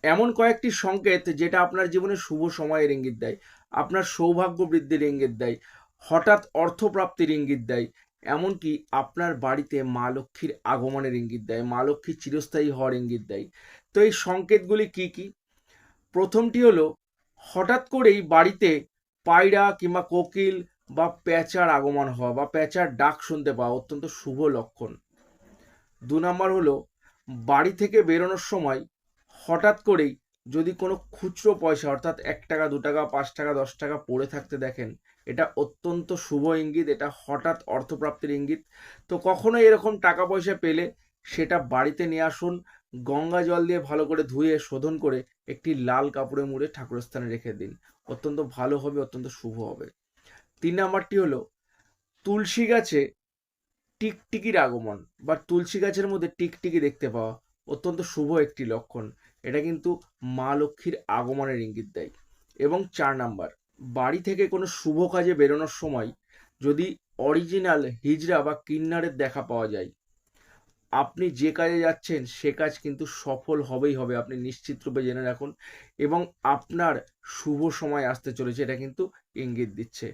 এমন কয়েকটি সংকেত যেটা আপনার জীবনে শুভ সময়ের ইঙ্গিত দেয়, আপনার সৌভাগ্য বৃদ্ধির ইঙ্গিত দেয়, হঠাৎ অর্থপ্রাপ্তির ইঙ্গিত দেয়, এমনকি আপনার বাড়িতে মা লক্ষ্মীর আগমনের ইঙ্গিত দেয়, মা লক্ষ্মীর চিরস্থায়ী হওয়ার ইঙ্গিত দেয়। তো এই সংকেতগুলি কি কি? প্রথমটি হলো, হঠাৎ করেই বাড়িতে পায়রা কিংবা কোকিল বা প্যাঁচার আগমন হওয়া বা প্যাঁচার ডাক শুনতে পাওয়া অত্যন্ত শুভ লক্ষণ। ২ নম্বর হলো, বাড়ি থেকে বেরোনোর সময় হঠাৎ করেই যদি কোনো খুচরো পয়সা অর্থাৎ ১ টাকা, ২ টাকা, ৫ টাকা, ১০ টাকা পড়ে থাকতে দেখেন, এটা অত্যন্ত শুভ ইঙ্গিত, এটা হঠাৎ অর্থপ্রাপ্তির ইঙ্গিত। তো কখনো এরকম টাকা পয়সা পেলে সেটা বাড়িতে নিয়ে আসুন, গঙ্গা জল দিয়ে ভালো করে ধুয়ে শোধন করে একটি লাল কাপড়ে মুড়ে ঠাকুরের স্থানে রেখে দিন। অত্যন্ত ভালো হবে, অত্যন্ত শুভ হবে। ৩ নম্বরটি হলো, তুলসী গাছে টিকটিকির আগমন বা তুলসী গাছের মধ্যে টিকটিকি দেখতে পাওয়া অত্যন্ত শুভ একটি লক্ষণ। এটা কিন্তু মা লক্ষ্মীর আগমনের ইঙ্গিত দেয়। এবং ৪ নম্বর, বাড়ি থেকে কোনো শুভ কাজে বেরোনোর সময় যদি অরিজিনাল হিজড়া বা কিন্নারের দেখা পাওয়া যায়, আপনি যে কাজে যাচ্ছেন সে কাজ কিন্তু সফল হবেই হবে, আপনি নিশ্চিত রূপে জেনে রাখুন। এবং আপনার শুভ সময় আসতে চলেছে, এটা কিন্তু ইঙ্গিত দিচ্ছে।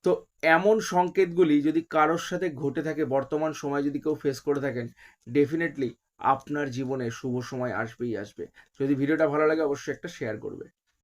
তো এমন সংকেতগুলি যদি কারোর সাথে ঘটে থাকে, বর্তমান সময় যদি কেউ ফেস করে থাকেন, ডেফিনেটলি আপনার জীবনে শুভ সময় আসবেই আসবে। যদি ভিডিওটা ভালো লাগে অবশ্যই একটা শেয়ার করবে।